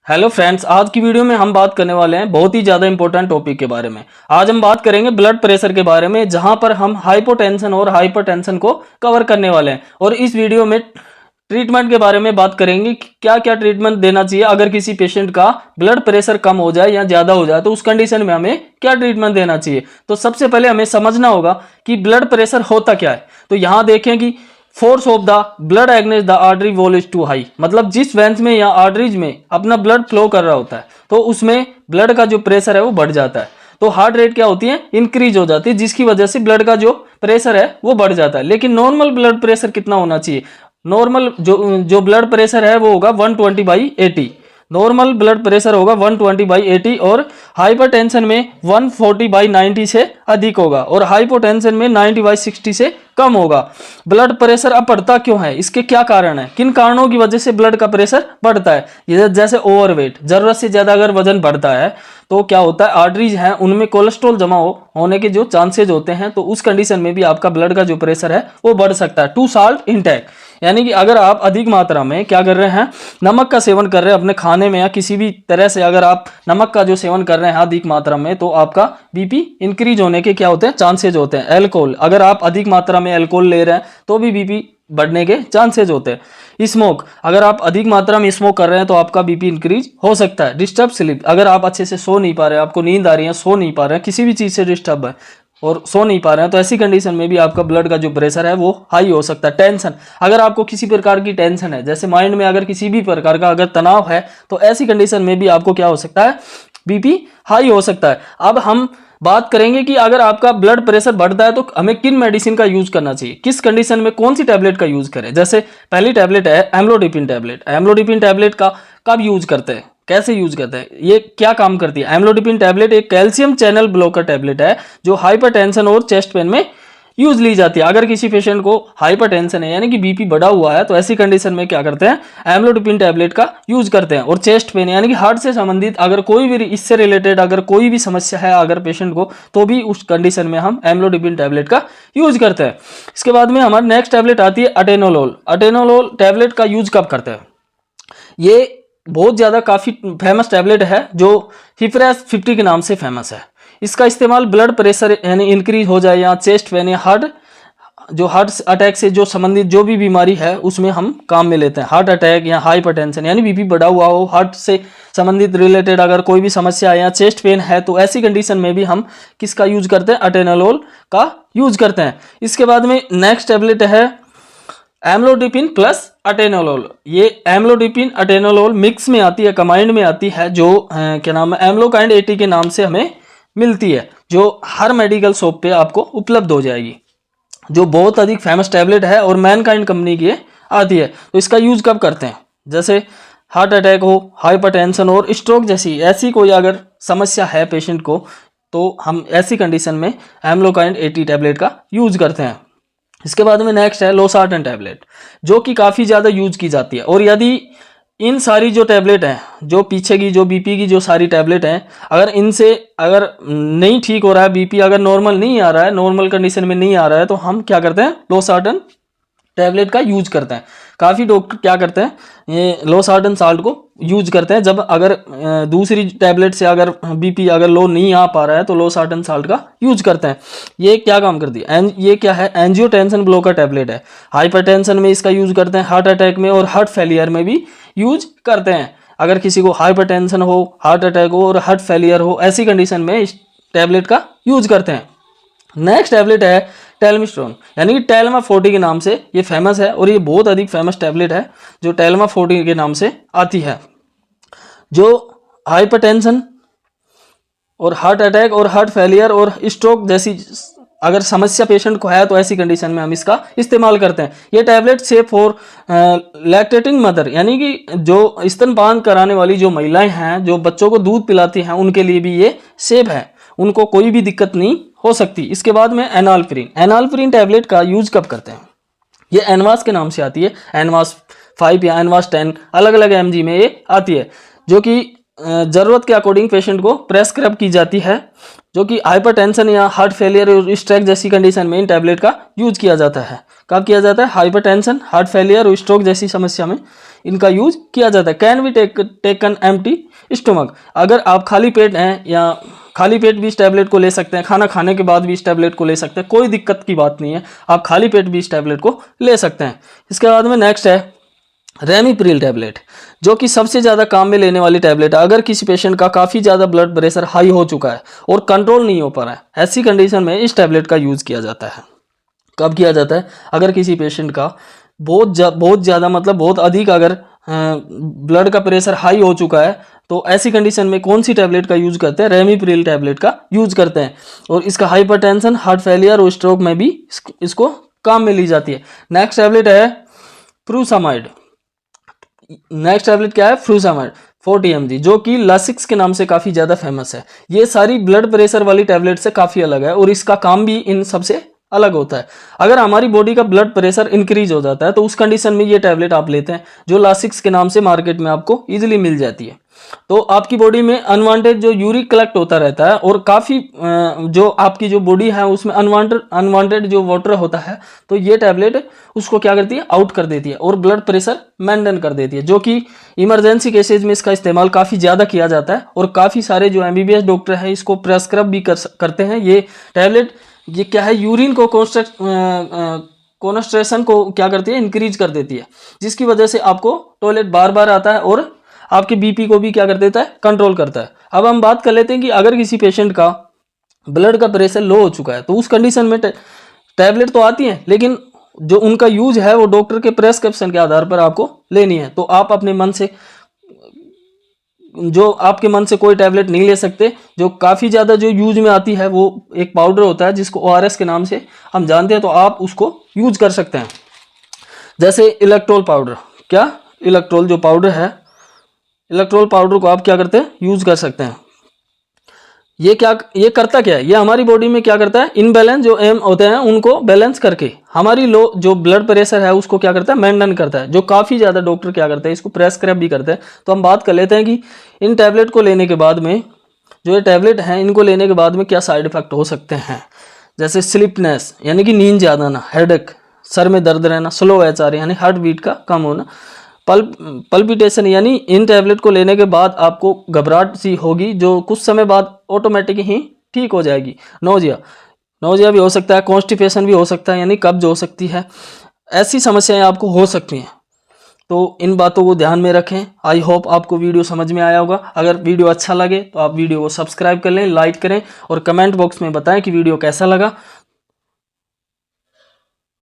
Hello friends, आज की video में हम बात करने वाले हैं बहुत ही ज़्यादा इंपॉर्टेंट टॉपिक के बारे में। आज हम बात करेंगे ब्लड प्रेशर के बारे में, जहां पर हम हाइपोटेंशन और हाइपरटेंशन को कवर करने वाले हैं। और इस वीडियो में ट्रीटमेंट के बारे में बात करेंगे कि क्या क्या ट्रीटमेंट देना चाहिए अगर किसी पेशेंट का ब्लड प्रेशर कम हो जाए या ज़्यादा हो जाए, तो उस कंडीशन में हमें क्या ट्रीटमेंट देना चाहिए। तो सबसे पहले हमें समझना होगा कि ब्लड प्रेशर होता क्या है। तो यहाँ देखें कि force of the blood against the artery wall is too high, मतलब जिस वेंस में या आर्टरीज में अपना ब्लड फ्लो कर रहा होता है तो उसमें ब्लड का जो प्रेशर है वो बढ़ जाता है। तो हार्ट रेट क्या होती है, इंक्रीज हो जाती है, जिसकी वजह से ब्लड का जो प्रेशर है वो बढ़ जाता है। लेकिन नॉर्मल ब्लड प्रेशर कितना होना चाहिए? नॉर्मल जो ब्लड प्रेशर है वो होगा 120/80। नॉर्मल ब्लड प्रेशर होगा 120/80 और हाइपरटेंशन में 140/90 से अधिक होगा और हाइपोटेंशन में 90/60 से कम होगा। ब्लड प्रेशर अब बढ़ता क्यों है, इसके क्या कारण है, किन कारणों की वजह से ब्लड का प्रेशर बढ़ता है? ये जैसे ओवरवेट, जरूरत से ज्यादा अगर वजन बढ़ता है तो क्या होता है, आर्टरीज हैं उनमें कोलेस्ट्रॉल जमा होने के जो चांसेज होते हैं, तो उस कंडीशन में भी आपका ब्लड का जो प्रेशर है वो बढ़ सकता है। टू साल्ट इंटेक, यानी कि अगर आप अधिक मात्रा में क्या कर रहे हैं, नमक का सेवन कर रहे हैं अपने खाने में या किसी भी तरह से अगर आप नमक का जो सेवन कर रहे हैं अधिक मात्रा में, तो आपका बीपी इंक्रीज होने के क्या होते हैं, चांसेज होते हैं। अल्कोहल, अगर आप अधिक मात्रा में अल्कोहल ले रहे हैं तो भी बीपी बढ़ने के चांसेज होते हैं। स्मोक, अगर आप अधिक मात्रा में स्मोक कर रहे हैं तो आपका बीपी इंक्रीज हो सकता है। डिस्टर्ब स्लीप, अगर आप अच्छे से सो नहीं पा रहे हैं, आपको नींद आ रही है, सो नहीं पा रहे हैं, किसी भी चीज़ से डिस्टर्ब है और सो नहीं पा रहे हैं, तो ऐसी कंडीशन में भी आपका ब्लड का जो प्रेशर है वो हाई हो सकता है। टेंशन, अगर आपको किसी प्रकार की टेंशन है, जैसे माइंड में अगर किसी भी प्रकार का अगर तनाव है, तो ऐसी कंडीशन में भी आपको क्या हो सकता है, बीपी हाई हो सकता है। अब हम बात करेंगे कि अगर आपका ब्लड प्रेशर बढ़ता है तो हमें किन मेडिसिन का यूज करना चाहिए, किस कंडीशन में कौन सी टैबलेट का यूज करें। जैसे पहली टैबलेट है एम्लोडिपिन टैबलेट। एम्लोडिपिन टैबलेट का कब यूज करते हैं, कैसे यूज करते हैं, ये क्या काम करती है? एम्लोडिपिन टैबलेट एक कैल्शियम चैनल ब्लॉकर टैबलेट है जो हाइपरटेंशन और चेस्ट पेन में यूज ली जाती है। अगर किसी पेशेंट को हाइपरटेंशन है यानी कि बीपी बढ़ा हुआ है, तो ऐसी कंडीशन में क्या करते हैं, एम्लोडिपिन टैबलेट का यूज करते हैं। और चेस्ट पेन यानी कि हार्ट से संबंधित अगर कोई भी इससे रिलेटेड अगर कोई भी समस्या है अगर पेशेंट को, तो भी उस कंडीशन में हम एम्लोडिपिन टैबलेट का यूज करते हैं। इसके बाद में हमारी नेक्स्ट टैबलेट आती है अटेनोलोल। अटेनोलोल टैबलेट का यूज कब करते हैं? ये बहुत ज़्यादा काफ़ी फेमस टैबलेट है जो हिप्रेस 50 के नाम से फेमस है। इसका इस्तेमाल ब्लड प्रेशर यानी इंक्रीज हो जाए या चेस्ट पेन या हार्ट अटैक से जो संबंधित जो भी बीमारी है उसमें हम काम में लेते हैं। हार्ट अटैक या हाइपरटेंशन यानी बीपी बढ़ा हुआ हो, हार्ट से संबंधित रिलेटेड अगर कोई भी समस्या है या चेस्ट पेन है, तो ऐसी कंडीशन में भी हम किसका यूज करते हैं, अटेनोलोल का यूज करते हैं। इसके बाद में नेक्स्ट टैबलेट है एम्लोडिपिन प्लस अटेनोलोल। ये एम्लोडिपिन अटेनोलोल मिक्स में आती है, कमाइंड में आती है, जो क्या नाम है, एम्लोकाइंड 80 के नाम से हमें मिलती है, जो हर मेडिकल शॉप पे आपको उपलब्ध हो जाएगी, जो बहुत अधिक फेमस टैबलेट है और मैनकाइंड कंपनी की आती है। तो इसका यूज कब करते हैं? जैसे हार्ट अटैक हो, हाइपरटेंशन और स्ट्रोक जैसी ऐसी कोई अगर समस्या है पेशेंट को, तो हम ऐसी कंडीशन में एम्लोकाइंड 80 टैबलेट का यूज करते हैं। इसके बाद में नेक्स्ट है लोसार्टन टैबलेट, जो कि काफ़ी ज़्यादा यूज की जाती है। और यदि इन सारी जो टैबलेट हैं, जो पीछे की जो बीपी की जो सारी टैबलेट हैं, अगर इनसे अगर नहीं ठीक हो रहा है, बीपी अगर नॉर्मल नहीं आ रहा है, नॉर्मल कंडीशन में नहीं आ रहा है, तो हम क्या करते हैं, लोसार्टन टैबलेट का यूज करते हैं। काफ़ी डॉक्टर क्या करते हैं, ये लोसार्टन साल्ट को यूज करते हैं। जब अगर दूसरी टैबलेट से अगर बीपी अगर लो नहीं आ पा रहा है, तो लोसार्टन साल्ट का यूज करते हैं। ये क्या काम करती है, ये क्या है, एंजियोटेंशन ब्लॉकर टैबलेट है। हाइपरटेंशन में इसका यूज करते हैं, हार्ट अटैक में और हार्ट फेलियर में भी यूज करते हैं। अगर किसी को हाइपरटेंशन हो, हार्ट अटैक हो और हार्ट फेलियर हो, ऐसी कंडीशन में इस टैबलेट का यूज करते हैं। नेक्स्ट टैबलेट है टेलमिस्टोन, यानी कि टेलमा 40 के नाम से ये फेमस है और ये बहुत अधिक फेमस टैबलेट है जो टेलमा 40 के नाम से आती है, जो हाइपरटेंशन और हार्ट अटैक और हार्ट फेलियर और स्ट्रोक जैसी अगर समस्या पेशेंट को है, तो ऐसी कंडीशन में हम इसका इस्तेमाल करते हैं। ये tablet safe for lactating mother, यानी कि जो स्तनपान कराने वाली जो महिलाएं हैं, जो बच्चों को दूध पिलाती हैं, उनके लिए भी ये सेफ है, उनको कोई भी दिक्कत नहीं हो सकती। इसके बाद में एनाल्फ्रीन टैबलेट का यूज कब करते हैं? ये एनवास के नाम से आती है, एनवास 5 या एनवास 10 अलग अलग mg में ये आती है, जो कि ज़रूरत के अकॉर्डिंग पेशेंट को प्रेस्क्राइब की जाती है, जो कि हाइपरटेंशन या हार्ट फेलियर और स्ट्रोक जैसी कंडीशन में इन टैबलेट का यूज किया जाता है। कब किया जाता है? हाइपरटेंशन, हार्ट फेलियर और स्ट्रोक जैसी समस्या में इनका यूज किया जाता है। Can be taken empty stomach, अगर आप खाली पेट हैं या खाली पेट भी इस टैबलेट को ले सकते हैं, खाना खाने के बाद भी इस टैबलेट को ले सकते हैं, कोई दिक्कत की बात नहीं है, आप खाली पेट भी इस टैबलेट को ले सकते हैं। इसके बाद में नेक्स्ट है रेमिप्रिल टैबलेट, जो कि सबसे ज़्यादा काम में लेने वाली टैबलेट है। अगर किसी पेशेंट का काफ़ी ज़्यादा ब्लड प्रेशर हाई हो चुका है और कंट्रोल नहीं हो पा रहा है, ऐसी कंडीशन में इस टैबलेट का यूज़ किया जाता है। कब किया जाता है? अगर किसी पेशेंट का बहुत ज़्यादा मतलब बहुत अधिक अगर ब्लड का प्रेशर हाई हो चुका है, तो ऐसी कंडीशन में कौन सी टैबलेट का यूज़ करते हैं? रेमिप्रिल टैबलेट का यूज़ करते हैं। और इसका हाइपरटेंशन, हार्ट फेलियर और स्ट्रोक में भी इसको काम में ली जाती है। नेक्स्ट टैबलेट है फ्रूसामाइड। नेक्स्ट टैबलेट क्या है? फ्रूसामाइड 40 mg, जो कि लासिक्स के नाम से काफ़ी ज़्यादा फेमस है। ये सारी ब्लड प्रेशर वाली टैबलेट से काफ़ी अलग है और इसका काम भी इन सबसे अलग होता है। अगर हमारी बॉडी का ब्लड प्रेशर इंक्रीज हो जाता है तो उस कंडीशन में ये टैबलेट आप लेते हैं, जो लासिक्स के नाम से मार्केट में आपको इजीली मिल जाती है। तो आपकी बॉडी में अनवांटेड जो यूरिक कलेक्ट होता रहता है और काफ़ी जो आपकी जो बॉडी है उसमें अनवांटेड जो वाटर होता है, तो ये टैबलेट उसको क्या करती है? आउट कर देती है और ब्लड प्रेशर मेंटेन कर देती है, जो कि इमरजेंसी केसेज में इसका इस्तेमाल काफ़ी ज़्यादा किया जाता है और काफ़ी सारे जो MBBS डॉक्टर हैं इसको प्रेस्क्राइब भी करते हैं। ये टैबलेट ये क्या है? यूरिन को कॉन्सेंट्रेशन को क्या करती है? इंक्रीज कर देती है, जिसकी वजह से आपको टॉयलेट बार बार आता है और आपके BP को भी क्या कर देता है? कंट्रोल करता है। अब हम बात कर लेते हैं कि अगर किसी पेशेंट का ब्लड का प्रेशर लो हो चुका है, तो उस कंडीशन में टैबलेट तो आती है, लेकिन जो उनका यूज है वो डॉक्टर के प्रेस्क्रिप्शन के आधार पर आपको लेनी है। तो आप अपने मन से आपके मन से कोई टैबलेट नहीं ले सकते। जो काफ़ी ज़्यादा जो यूज में आती है वो एक पाउडर होता है जिसको ORS के नाम से हम जानते हैं, तो आप उसको यूज कर सकते हैं। जैसे इलेक्ट्रोल पाउडर, क्या इलेक्ट्रोल जो पाउडर है, इलेक्ट्रोल पाउडर को आप क्या करते हैं? यूज कर सकते हैं। ये करता क्या है? ये हमारी बॉडी में क्या करता है? इनबैलेंस जो एम होते हैं उनको बैलेंस करके हमारी लो जो ब्लड प्रेशर है उसको क्या करता है? मेंटेन करता है, जो काफ़ी ज़्यादा डॉक्टर क्या करते हैं? इसको प्रेस्क्राइब भी करते हैं। तो हम बात कर लेते हैं कि इन टैबलेट को लेने के बाद में, जो ये टैबलेट हैं इनको लेने के बाद में क्या साइड इफेक्ट हो सकते हैं। जैसे स्लीपनेस यानी कि नींद ज़्यादा आना, हेडेक, सर में दर्द रहना, स्लो HR यानी हार्ट बीट का कम होना, पल्पिटेशन यानी इन टैबलेट को लेने के बाद आपको घबराहट सी होगी, जो कुछ समय बाद ऑटोमेटिक ही ठीक हो जाएगी। नोजिया भी हो सकता है, कॉन्स्टिपेशन भी हो सकता है यानी कब्ज हो सकती है, ऐसी समस्याएं आपको हो सकती हैं। तो इन बातों को ध्यान में रखें। आई होप आपको वीडियो समझ में आया होगा। अगर वीडियो अच्छा लगे तो आप वीडियो को सब्सक्राइब कर लें, लाइक करें और कमेंट बॉक्स में बताएं कि वीडियो कैसा लगा।